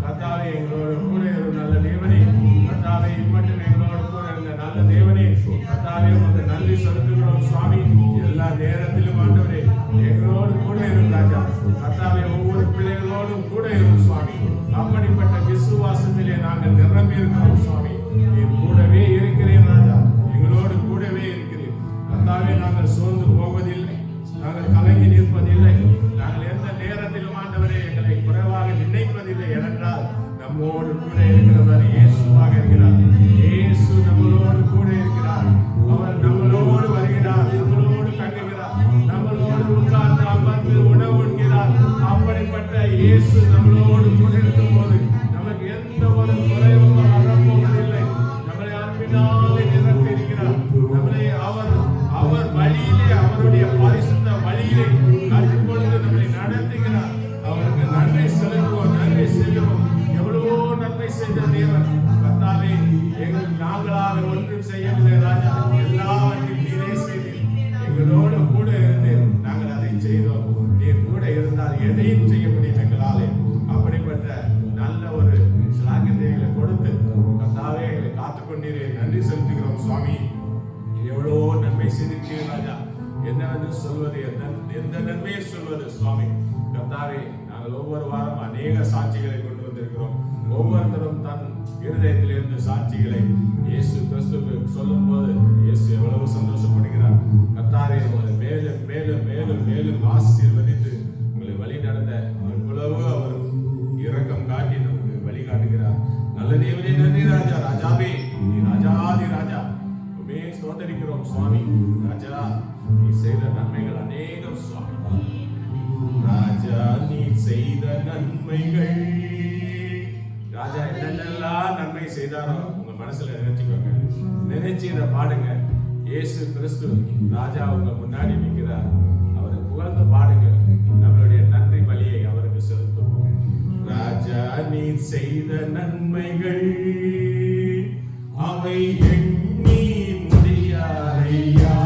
கர்த்தாவே எங்களோடு கூட ஒரு நல்ல தேவனே, கர்த்தாவே இம்மட்டும் எங்களோடு கூட இருந்த நல்ல தேவனே, கர்த்தாவே உமது நன்றி செலுத்துகிறோம் சுவாமி. எல்லா நேரத்திலும் ஆண்டவரே எங்களோடு கூட இரும் ராஜா. கர்த்தாவே ஒவ்வொரு பிள்ளைகளோடும் கூட இரும் சுவாமி. அப்படிப்பட்ட விசுவாசத்திலே நாங்கள் நிரம்பி இருக்கிறோம் சுவாமி. நீர் கூடவே இருக்கிறேன் ராஜா, எங்களோடு கூடவே இருக்கிறேன் கர்த்தாவே. நாங்கள் சோர்ந்து போவதில்லை, நாங்கள் கலங்கி நிற்பதில்லை, நாங்கள் எந்த நேரத்திலும் ஆண்டவரே எங்களை குறைவாக நினைப்பதில்லை. ஏனென்றால் நம்மோடு கூட இருக்கிறவர் இயேசுவாக இருக்கிறார். இயேசு நம்மளோடு கூட இருக்கிறார். அவர் நம்மளோடு வருகிறார், நம்மளோடு தங்குகிறார், நம்மளோடு உட்கார்ந்து அமர்ந்து உணவு உண்கிறார். அப்படிப்பட்ட இயேசு நம்மளோடு கூட இருக்கும் போது நமக்கு எந்த ஒரு குறைவும் வரப்போவதில்லை. நம்மளை அன்பினாலே நிரப்பி இருக்கிறார். நம்மளை அவர் வழியிலே, அவருடைய பரிசுத்த வழியிலே கற்றுக்கொண்டு நம்மளை நடத்துகிறார். அவருக்கு நன்மை செலுத்துவோம், நன்மை செய்வோம். எவ்வளவோ நன்மை செய்த தேவன் கர்த்தாவே, நாங்களாக ஒன்றும் செய்யவில்லை ராஜா. எல்லாவற்றையும் நீரே செய்தீர். எங்களோடு கூட இருந்து நாங்கள் அதை செய்தோம். நீர் கூட இருந்தால் எதையும் செய்ய முடியும் எங்களாலே. அப்படிப்பட்ட நல்ல ஒரு சிலாக்கியத்தை எங்களை கொடுத்து கர்த்தாவே எங்களை காத்துக்கொண்டீரே, நன்றி செலுத்துகிறோம் சுவாமி. எவ்வளோ நன்மை செய்திருக்கீர்கள் ராஜா. என்னவென்று சொல்வது, எந்த நன்மையை சொல்வது சுவாமி. கர்த்தாவே நாங்கள் ஒவ்வொரு வாரம் அநேக சாட்சிகளை கொண்டு வந்திருக்கிறோம். ஒவ்வொருத்தரும் தன் இருதயத்திலிருந்து சாட்சிகளை இயேசு கிறிஸ்துவுக்கு சொல்லும் போது இயேசு எவ்வளவு சந்தோஷப்படுகிறார். கர்த்தாவே உங்களை மேலும் மேலும் மேலும் மேலும் ஆசீர்வதித்து உங்களை வழி நடந்த எவ்வளவு அவர் இரக்கம் காட்டி நமக்கு வழி காட்டுகிறார். நல்ல தேவனே நன்றி ராஜா. ராஜாவே நீ ராஜாதி ராஜா, உமே ஸ்தோத்தரிக்கிறோம் சுவாமி. ராஜா நீ செய்த நன்மைகள் அநேகம் சுவாமி. ராஜா நீ செய்த நன்மைகள், ராஜா என்னென்னலாம் நன்மை செய்தாரோ உங்க மனசுல நினைச்சுக்கோங்க, நினைச்சு இதை பாடுங்க. இயேசு கிறிஸ்து ராஜா உங்க முன்னாடி நிற்கிறார். அவரை புகழ்ந்து பாடுங்க. நம்மளுடைய நன்றி பலியை அவருக்கு செலுத்துவோம். ராஜா நீ செய்த நன்மைகள் அவை எண்ணி முடியாதையா.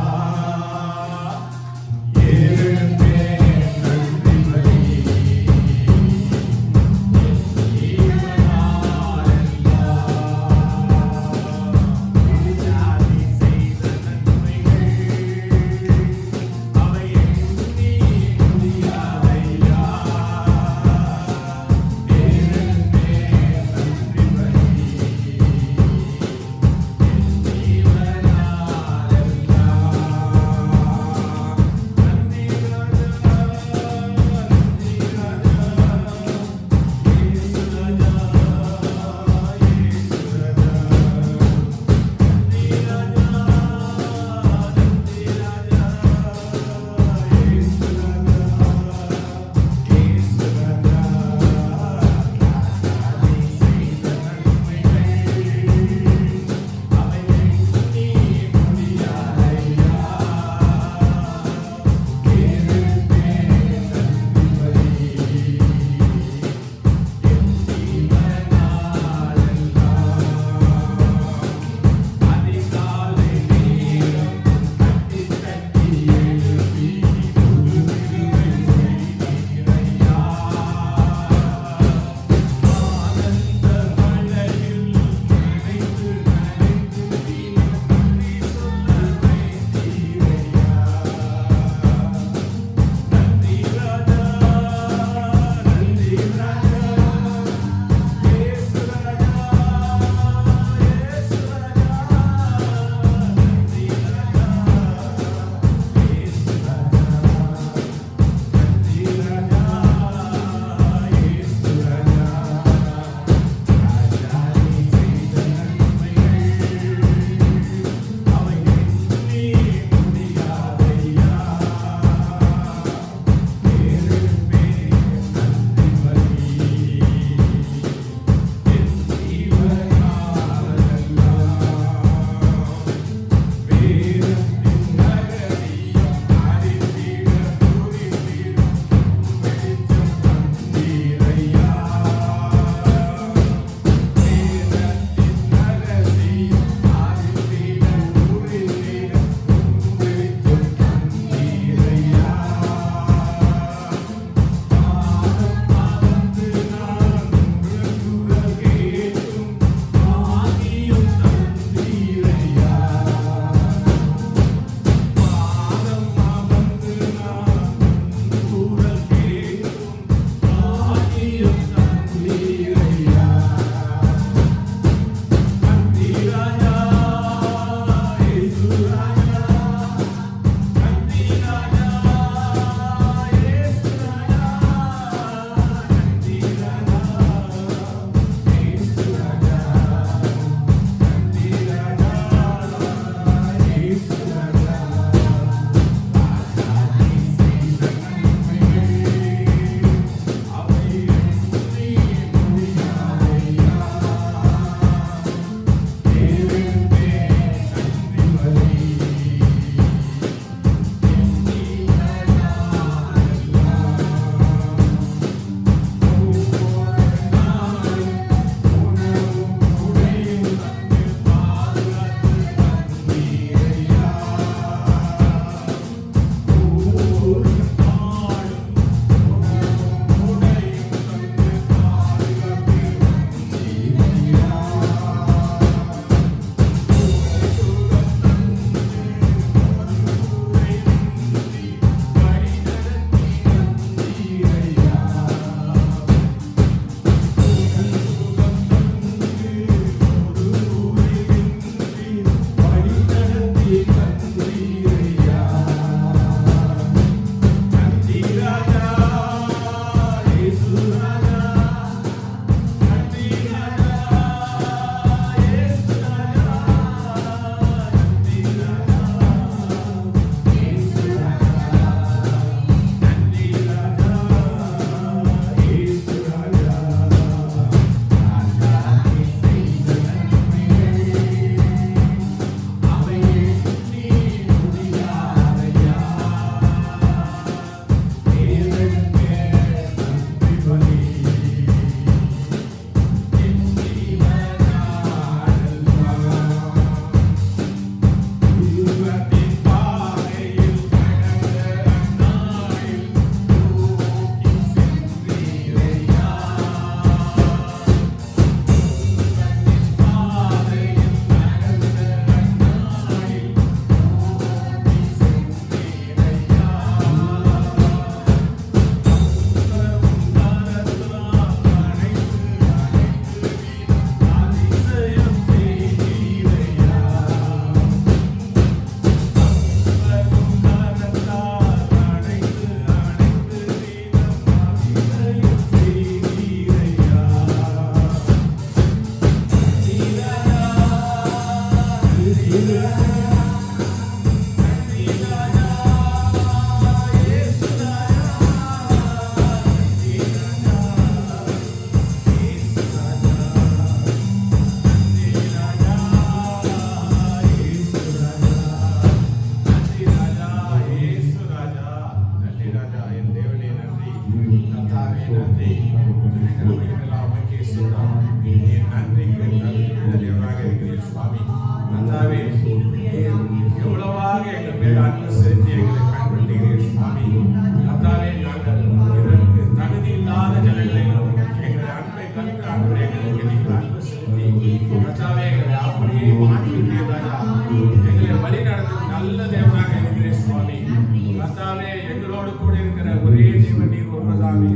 எங்களோடு கூட இருக்கிற ஒரே தேவன் நீர் ஒருவர்தாமே.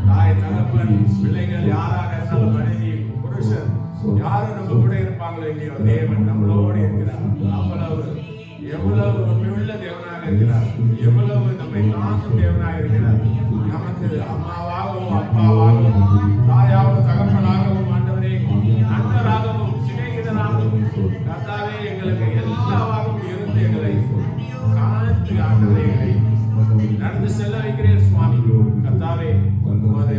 தாய் தகப்பன் பிள்ளைகள் யாராக இருந்தாலும் மனைவி புருஷன் யாரும் நம்ம கூட இருப்பாங்களோ இல்லையோ தேவன் நம்மளோடு இருக்கிறார். அவ்வளவு எவ்வளவு உண்மையுள்ள தேவனாக இருக்கிறார், எவ்வளவு நம்மை தாங்கும் தேவனாக இருக்கிறார். நமக்கு அம்மாவாகவும் அப்பாவாகவும் தாயாகவும் தகப்பனாகவும் ஆண்டவரே நண்பராகவும் சிநேகிதனாகவும் கர்த்தாவே எங்களுக்கு எல்லாவாகவும் இருந்து எங்களை காத்து ஆண்டவரே நடந்து செல்ல வைக்கிறேன் சுவாமி. கர்த்தாவே உமது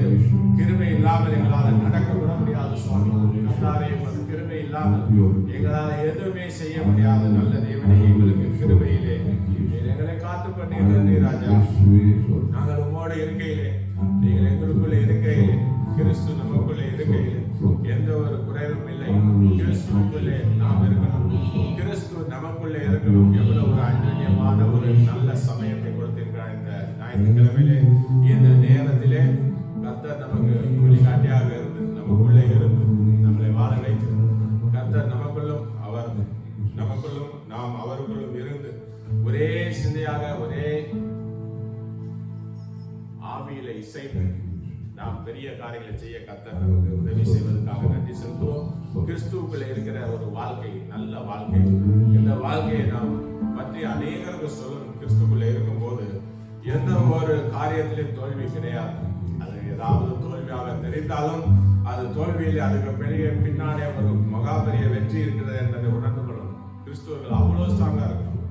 கிருபை இல்லாமல் எங்களால் நடக்க விட முடியாது சுவாமி. கர்த்தாவே உமது கிருபை இல்லாமல் எங்களால் எதுவுமே செய்ய முடியாது. நல்ல தேவனே எங்களுக்கு கிருபையிலே எங்களை காத்து பண்ணி ராஜா. நாங்கள் உம்மோடு இருக்கையிலே, நீங்கள் எங்களுக்குள்ள இருக்கையிலே, கிறிஸ்து நமக்குள்ளே இருக்கையிலே எந்த ஒரு குறைவும் இல்லை. கிறிஸ்துக்குள்ளே நாம் இருக்கணும், கிறிஸ்து நமக்குள்ளே இருக்கணும். எவ்வளவு ஒரு அன்பியமான ஒரு நல்ல சமயத்தை கொடுத்திருக்கிறார் இந்த ஞாயிற்றுக்கிழமையிலே. இந்த நேரத்திலே கர்த்தர் நமக்கு வழிகாட்டியாக இருந்து நமக்குள்ளே இருந்து நம்மளை வாழ வைத்து கர்த்தர் நமக்குள்ளும் அவர் நமக்குள்ளும் நாம் அவருக்குள்ளும் இருந்து ஒரே சிந்தையாக ஒரே ஆவியில இசைந்து நாம் பெரிய காரியங்களை செய்ய கர்த்தர் நமக்கு உதவி செய்வதற்காக நன்றி செலுத்துவோம். கிறிஸ்துவுக்குள்ள இருக்கிற ஒரு வாழ்க்கை, நல்ல வாழ்க்கை, இந்த வாழ்க்கையை நாம் பற்றி அநேகருக்கு சொல்லணும். கிறிஸ்துக்குள்ள இருக்கும் போது எந்த ஒரு காரியத்திலும் தோல்வி கிடையாது. அது ஏதாவது தோல்வியாக தெரிந்தாலும் அது தோல்வியில் அதுக்கு பெரிய பின்னாலே ஒரு மகாபெரிய வெற்றி இருக்கிறது என்பதை உணர்ந்து கொள்ளணும். கிறிஸ்துவர்கள் அவ்வளவு ஸ்ட்ராங்கா இருக்கணும்.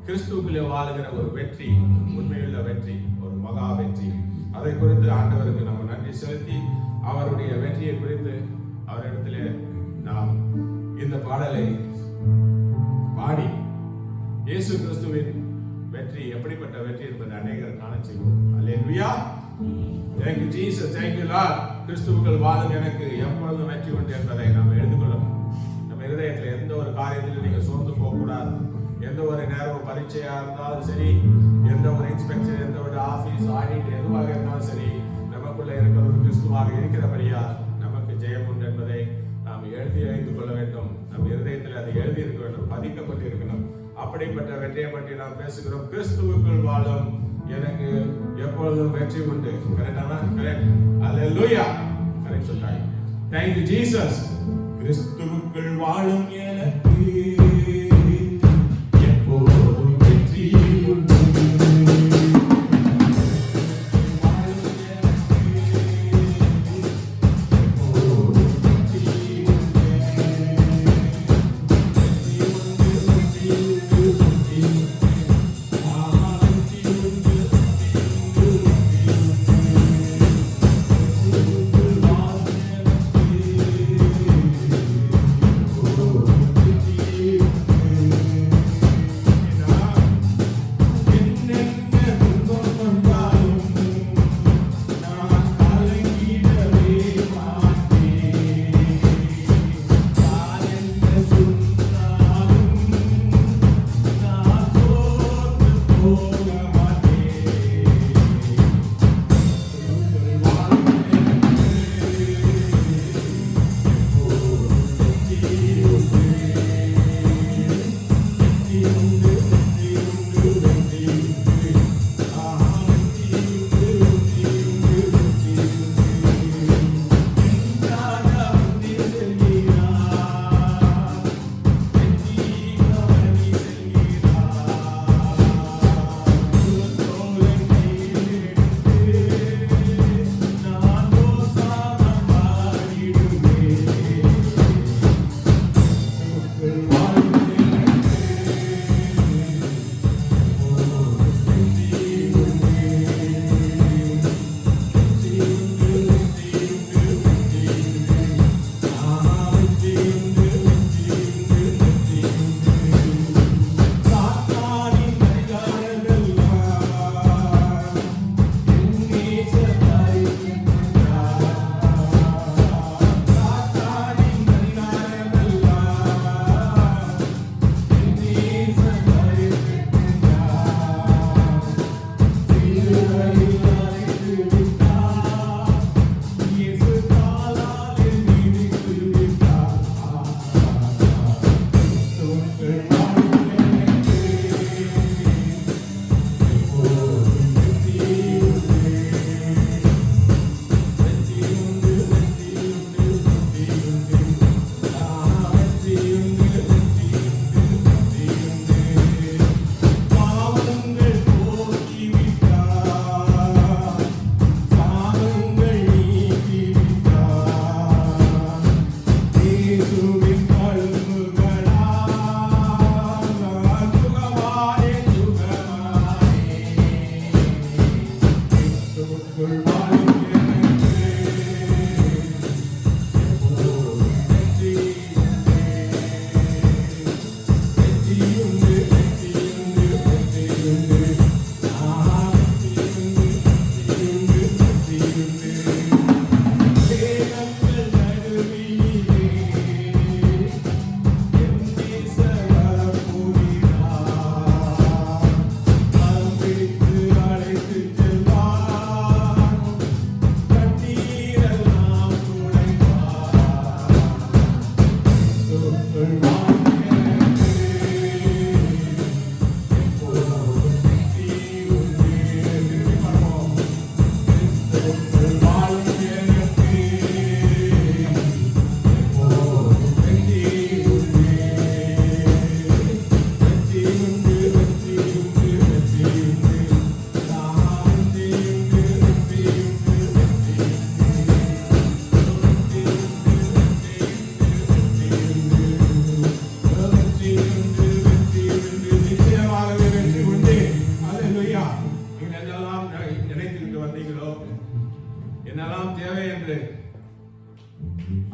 கிறிஸ்துவுக்குள்ளே வாழுகிற ஒரு வெற்றி, உண்மையுள்ள வெற்றி, ஒரு மகா வெற்றி. அதை குறித்து ஆண்டவருக்கு நம்ம நன்றி செலுத்தி அவருடைய வெற்றியை குறித்து அவரிடத்திலே நாம் இந்த பாடலை பாடி இயேசு கிறிஸ்துவின் வெற்றி எப்படிப்பட்ட வெற்றி என்பதை அநேகர் காண செய்வோம். அல்லேலூயா. Thank you Jesus, thank you Lord. கிறிஸ்துவுக்குள் வாழும் எனக்கு எப்பொழுதும் வெற்றி உண்டு என்பதை நாம் எடுத்துக்கொள்ளணும். நம்ம இருதயத்தில் எந்த ஒரு காரியத்திலும் நீங்க சோர்ந்து போகக்கூடாது. எந்த ஒரு நேரம் பரீட்சையா இருந்தாலும் சரி, எந்த ஒரு இன்ஸ்பெக்ஷன், எந்த ஒரு ஆபீஸ் ஆடிட் எதுவாக இருந்தாலும் சரி, நமக்குள்ள இருக்கிற ஒரு கிறிஸ்துவாக இருக்கிறபடியா நமக்கு ஜெயம் உண்டு என்பதை நாம் எழுதி வைத்துக் கொள்ள வேண்டும். நம் இருதயத்தில் அதை எழுதி இருக்க வேண்டும், பதிக்கப்பட்டு இருக்கணும். அப்படிப்பட்ட வெற்றியை பற்றி நாம் பேசுகிறோம். கிறிஸ்துவுக்குள் வாழும் எனக்கு எப்பொழுதும் வெற்றி உண்டு. கரெக்டானா? கரெக்ட். அல்லேலூயா. கரெக்ட் சொல்றாங்க. Thank you Jesus. கிறிஸ்துவுக்குள் வாழும் எனக்கு எப்பொழுதும் வெற்றி உண்டு.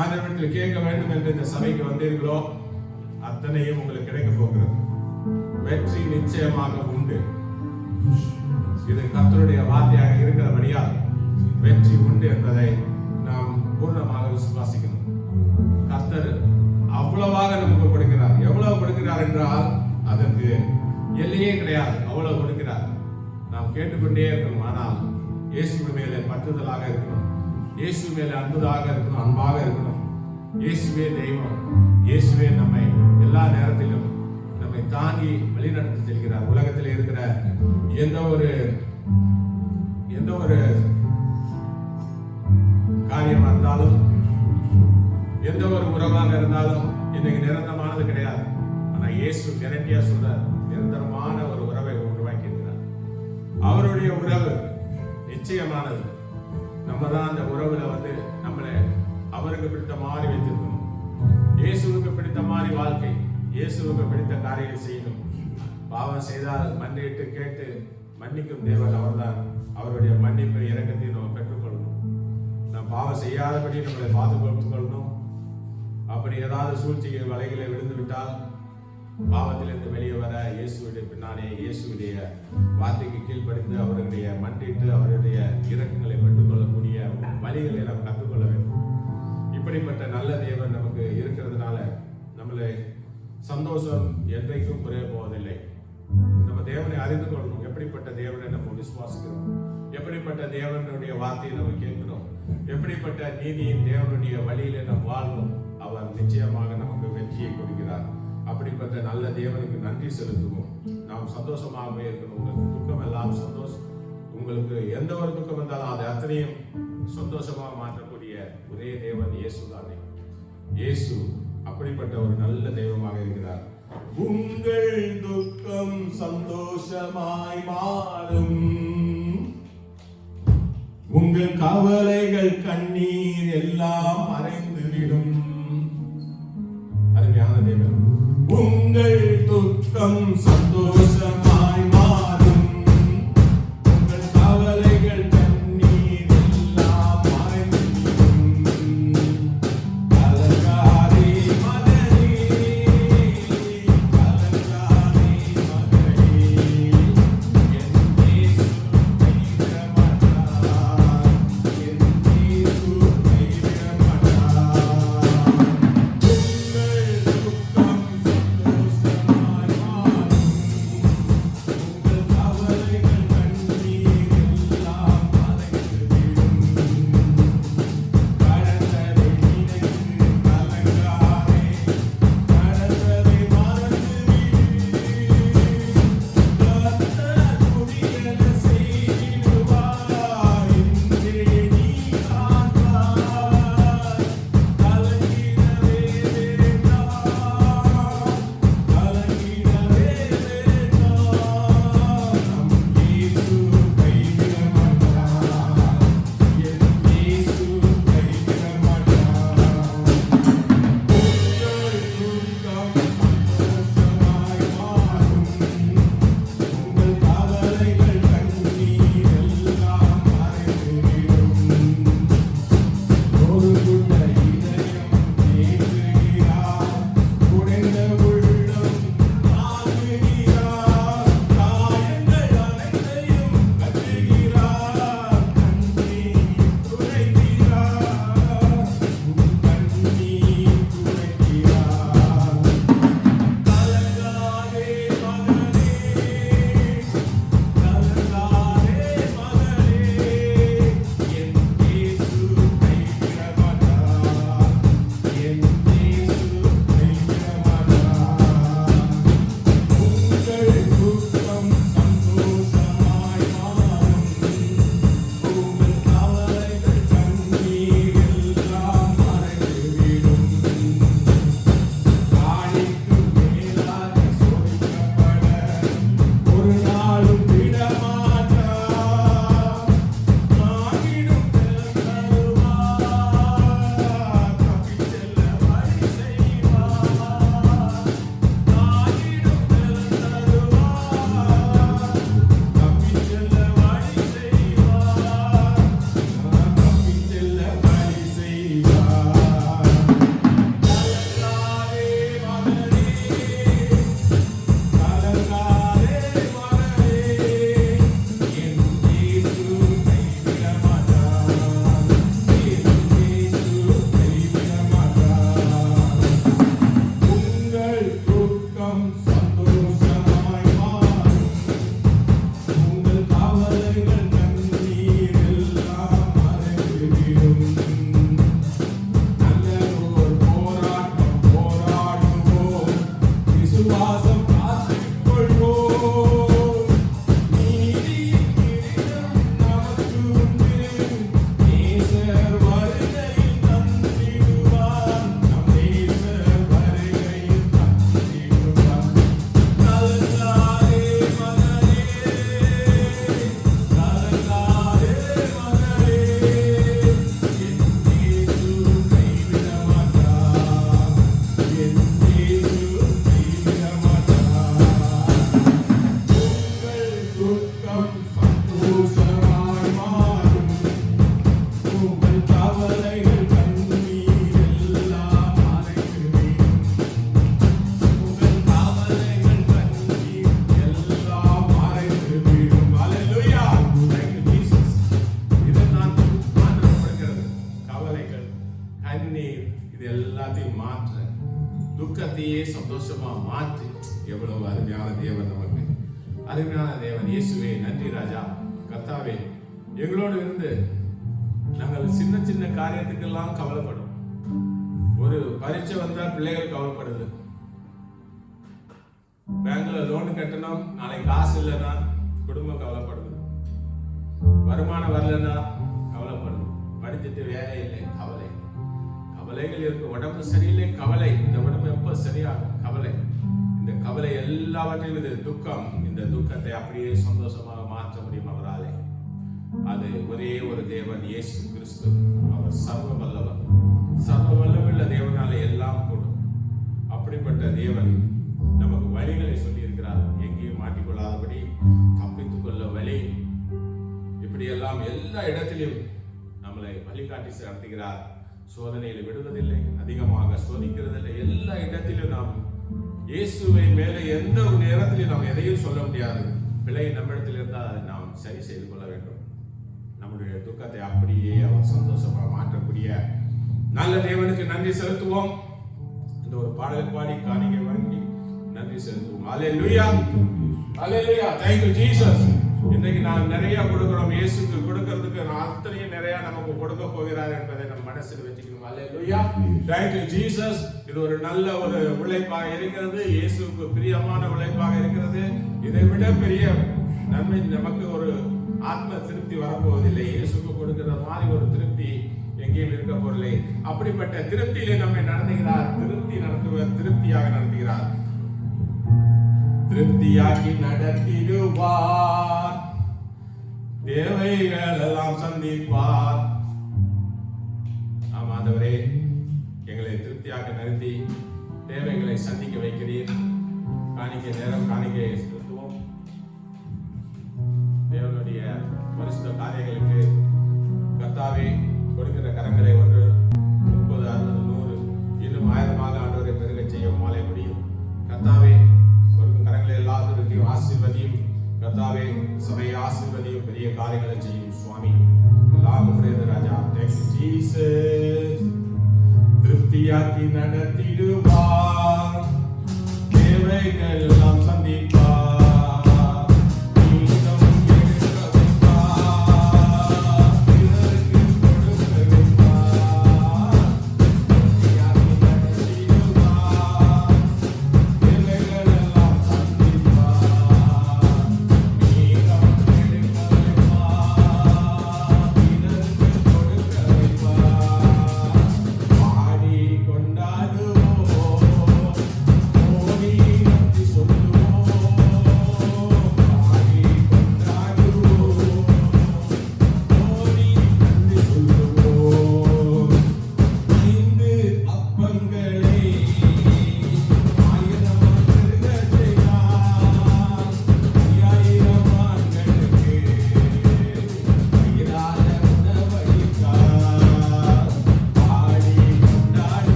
ஆண்டவரிடத்தில் கேட்க வேண்டும் என்று இந்த சபைக்கு வந்தீர்களோ அத்தனையும் உங்களுக்கு கிடைக்க போகிறது. வெற்றி நிச்சயமாக உண்டு. இது கர்த்தருடைய வார்த்தையாக இருக்கிறபடியால் வெற்றி உண்டு என்பதை நாம் பூர்ணமாக விசுவாசிக்கணும். கர்த்தர் அவ்வளவாக நமக்கு கொடுக்கிறார். எவ்வளவு கொடுக்கிறார் என்றால் அதற்கு எல்லையே கிடையாது. அவ்வளவு கொடுக்கிறார். நாம் கேட்டுக்கொண்டே இருக்கணும். ஆனால் இயேசு மேலே பற்றுதலாக இருக்கணும். இயேசு மேலே அன்புதாக இருக்கணும், அன்பாக இருக்கணும். இயேசுவே தெய்வம். இயேசுவே நம்மை எல்லா நேரத்திலும் நம்மை தாங்கி வழிநடத்தி செல்கிறார். உலகத்தில் இருக்கிற எந்த ஒரு காரியமா இருந்தாலும், எந்த ஒரு உறவாக இருந்தாலும் இன்னைக்கு நிரந்தரமானது கிடையாது. ஆனா இயேசு கேரண்டியா சொல்றார், நிரந்தரமான ஒரு உறவை உருவாக்கி இருக்கிறார். அவருடைய உறவு நிச்சயமானது. நம்ம தான் அந்த உறவுல நம்மளை அவருக்கு பிடித்த மாதிரி வைத்திருக்கணும். இயேசுவுக்கு பிடித்த மாதிரி வாழ்க்கை, இயேசுவுக்கு பிடித்த காரியத்தை செய்யணும். பாவம் செய்தால் மன்னிட்டு கேட்டு மன்னிக்கும் தேவன் அவர்தான். அவருடைய மன்னிப்பை இரக்கத்தை நம்ம பெற்றுக்கொள்ளணும். நாம் பாவம் செய்யாதபடி நம்மளை பாதுகாத்துக் கொள்ளணும். அப்படி ஏதாவது சூழ்ச்சிகள் வலைகளை விழுந்து விட்டால் பாவத்திலிருந்து வெளியே வர இயேசுடைய பின்னாலே இயேசுடைய வார்த்தைக்கு கீழ்ப்படிந்து அவருடைய மன்னிட்டு அவருடைய இரக்கங்களை பெற்றுக்கொள்ளக்கூடிய வழிகளை நாம் கற்றுக்கொள்ள வேண்டும். இப்படிப்பட்ட நல்ல தேவன் நமக்கு இருக்கிறதுனால நம்மளை சந்தோஷம் என்றைக்கும் குறைய போவதில்லை. நம்ம தேவனை அறிந்து கொள்ளணும். எப்படிப்பட்ட தேவனை நம்ம விசுவாசிக்கிறோம், எப்படிப்பட்ட தேவனுடைய வார்த்தையை நம்ம கேட்கிறோம், எப்படிப்பட்ட நீதியின் தேவனுடைய வழியில நாம் வாழணும். அவர் நிச்சயமாக நமக்கு வெற்றியை கொடுக்கிறார். அப்படிப்பட்ட நல்ல தேவனுக்கு நன்றி செலுத்துவோம். நாம் சந்தோஷமாகவே இருக்கணும். உங்களுக்கு துக்கம் எல்லாம் சந்தோஷம், உங்களுக்கு எந்த ஒரு துக்கம் வந்தாலும் அதை அத்தனையும் சந்தோஷமாக மாற்றக்கூடிய ஒரே தேவன் இயேசு தானே. இயேசு அப்படிப்பட்ட ஒரு நல்ல தெய்வமாக இருக்கிறார். உங்கள் துக்கம் சந்தோஷமாய் மாறும், உங்கள் கவலைகள் கண்ணீர் எல்லாம் மறைந்துவிடும். அருமையான தேவன், உங்கள் துக்கம் சந்தோஷமாய் மாறும், உங்கள் கவலைகள் கண்ணீர் எல்லாம் மறைந்துவிடும். கலங்காதே மகனே, கலங்காதே மகளே, என் இயேசு கைவிட மாட்டார், என் இயேசு கைவிட மாட்டார். உங்கள் துக்கம் சந்தோஷமாய் மாறும், விசுவாசம் காத்துக் கொள்வோம். நீதியின் கிரீடம் நமக்கு உண்டு. நேசர் வருகையில் தந்திடுவார். நம் நேசர் வருகையில் தந்திடுவார். கலங்காதே மகனே, கலங்காதே மகனே, என் இயேசு கைவிட மாட்டார். என் இயேசு கைவிட மாட்டார். உங்கள் துக்கம் சந்தோஷமாய் மாறும். உங்கள் கவலைகள் கண்ணீர் எல்லாம் மறைந்துவிடும். உங்கள் கவலைகள் கண்ணீர் எல்லாம் மறைந்துவிடும். ஹல்லேலூயா. Thank you, Jesus. இதுதான் மாற்றப்படுகிறது. கவலைகள், கண்ணீர், இது எல்லாத்தையும் மாற்ற, துக்கத்தையே சந்தோஷமா மாற்றி, எவ்வளவு அருமையான தேவன் நமக்கு. அருமையான தேவன் இயேசுவே, நன்றி ராஜா. கர்த்தாவே, எங்களோடு இருந்து நாங்கள் சின்ன சின்ன காரியத்துக்கெல்லாம் கவலைப்படும். ஒரு பரீட்சை வந்தா பிள்ளைகள் கவலைப்படுது. பேங்க்ல லோன் கட்டணும், நாளைக்கு காசு இல்லைன்னா குடும்பம் கவலைப்படுது. வருமானம் வரலன்னா கவலைப்படுது. படிச்சுட்டு வேலை இல்லை, கவலை. கவலைகள் இருக்கு. உடம்பு சரியில்லை, கவலை. இந்த உடம்பு எப்ப சரியாகும், கவலை. இந்த கவலை எல்லாவற்றையும், இது துக்கம். இந்த துக்கத்தை அப்படியே சந்தோஷமாக மாற்ற முடியும் அவராலே. அது ஒரே ஒரு தேவன், இயேசு கிறிஸ்து. அவர் சர்வ வல்லவர். சர்வ வல்லமுள்ள தேவனாலே எல்லாம் கூடும். அப்படிப்பட்ட தேவன் நமக்கு வழிகளை சொல்லி இருக்கிறார். எங்கேயும் மாட்டிக்கொள்ளாதபடி தப்பித்துக் கொள்ள வழி. இப்படியெல்லாம் எல்லா இடத்திலும் நம்மளை வழிகாட்டி நடத்துகிறார். சோதனையில் விடுவதில்லை, அதிகமாக சோதிக்கிறதில்லை. எல்லா இடத்திலும் நாம் இயேசுவை மேலே எந்த ஒரு நேரத்திலும் நாம் எதையும் சொல்ல முடியாது. பிழை நம்மிடத்தில் இருந்தால் அதை நாம் சரி செய்து கொள்ள வேண்டும். நம்முடைய துக்கத்தை அப்படியே அவர் சந்தோஷமாக மாற்றக்கூடிய நல்ல தேவனுக்கு நன்றி செலுத்துவோம். இந்த ஒரு பாடலை பாடி காணிக்கை வாங்கி நன்றி செலுத்துவோம். ஹல்லேலூயா, ஹல்லேலூயா. Thank you Jesus. இன்றைக்கு நாம் நிறைய கொடுக்கிறோம். இயேசுக்கு கொடுக்கிறதுக்கு அத்தனையும் நிறைய நமக்கு கொடுக்க போகிறார் என்பதை நம்ம மனசில் வச்சுக்கணும். ஹல்லேலூயா. Thank you Jesus. இது ஒரு நல்ல ஒரு உழைப்பாக இருக்கிறது. இயேசுக்கு பிரியமான உழைப்பாக இருக்கிறது. இதை விட பெரிய நன்மை நமக்கு ஒரு ஆத்ம திருப்தி வரப்போவதில்லை. இயேசுக்கு கொடுக்கிற மாதிரி ஒரு திருப்தி எங்கேயும் இருக்க போதில்லை. அப்படிப்பட்ட திருப்தியிலே நம்மை நடத்துகிறார். திருப்தியாக நடத்துகிறார். திருப்தியாக்கி நடத்திடுவார். தேவைகள் எல்லாம் சந்திப்பார். ஆமா ஆண்டவரே, எங்களை திருப்தியாக நடத்தி தேவைகளை சந்திக்க வைக்கிறீர். காணிக்கை நேரம் காணிக்கை செலுத்துவோம். தேவனுடைய பரிசுத்த காரியங்களுக்கு கர்த்தாவே கொடுக்கிற கரங்களை 1, 30, 60, 100 இன்னும் 1000 ஆண்டவரை பெருக செய்ய மாலை முடியும். கர்த்தாவே கொடுக்கும் கரங்களை எல்லாத்தையும் ஆசீர்வதியும். கர்த்தாவே சபையை ஆசீர்வதியும். பெரிய காரியங்களை செய்யும் சுவாமி. எல்லாம் உடையது ராஜா. Thank you Jesus. திருப்தியாக்கி நடத்திடுவார். தேவைகள் எல்லாம் சந்திப்பார். கொண்டாடுவோம், ஓடி நன்றி சொல்லுவோம்.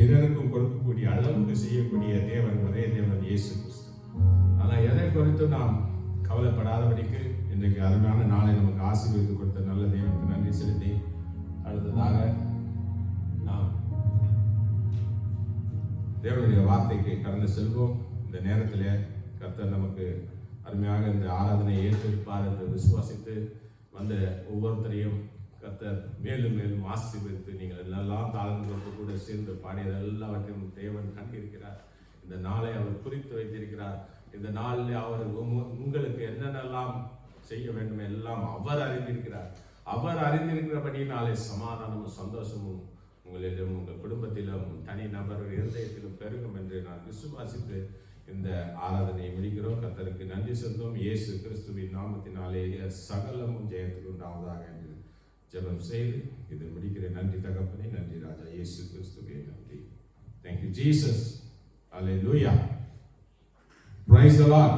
பிறருக்கும் கொடுக்கக்கூடிய அளவுக்கு செய்யக்கூடிய தேவன் ஒரே தேவன் இயேசு கிறிஸ்து. ஆனால் எதை குறித்து நாம் கவலைப்படாதபடிக்கு இன்றைக்கு அருமையான நாளை நமக்கு ஆசீர்வதித்து கொடுத்த நல்ல தேவனுக்கு நன்றி செலுத்தி அடுத்ததாக நாம் தேவனுடைய வார்த்தைக்கு கடந்து செல்வோம். இந்த நேரத்தில் கர்த்தர் நமக்கு அருமையாக இந்த ஆராதனை ஏற்றிருப்பார் என்று விசுவாசித்து வந்த ஒவ்வொருத்தரையும் கர்த்தர் மேலும் மேலும் ஆசீர்வதித்து நீங்கள் எல்லாம் தாழ்ந்தோடு கூட சேர்ந்து பாடியது எல்லாவற்றையும் தேவன் கண்டிருக்கிறார். இந்த நாளை அவர் குறித்து வைத்திருக்கிறார். இந்த நாளில் அவர் உங்களுக்கு என்னென்னலாம் செய்ய வேண்டும் எல்லாம் அவர் அறிந்திருக்கிறார். அவர் அறிந்திருக்கிறபடியினாலே சமாதானமும் சந்தோஷமும் உங்களிடம் உங்கள் குடும்பத்திலும் தனி நபர் இருதயத்திலும் பெருகும் என்று நான் விசுவாசித்து இந்த ஆராதனையை முடிக்கிறோம். கர்த்தருக்கு நன்றி சொல்லும். இயேசு கிறிஸ்துவின் நாமத்தினாலே சகலமும் ஜெயத்துக்கு உண்டாவதாக என்று ஜெபம் செய்து இது முடிக்கிற. நன்றி தகப்பனே, நன்றி ராஜா இயேசு கிறிஸ்துவே நன்றி. Thank you Jesus. Hallelujah. Praise the Lord.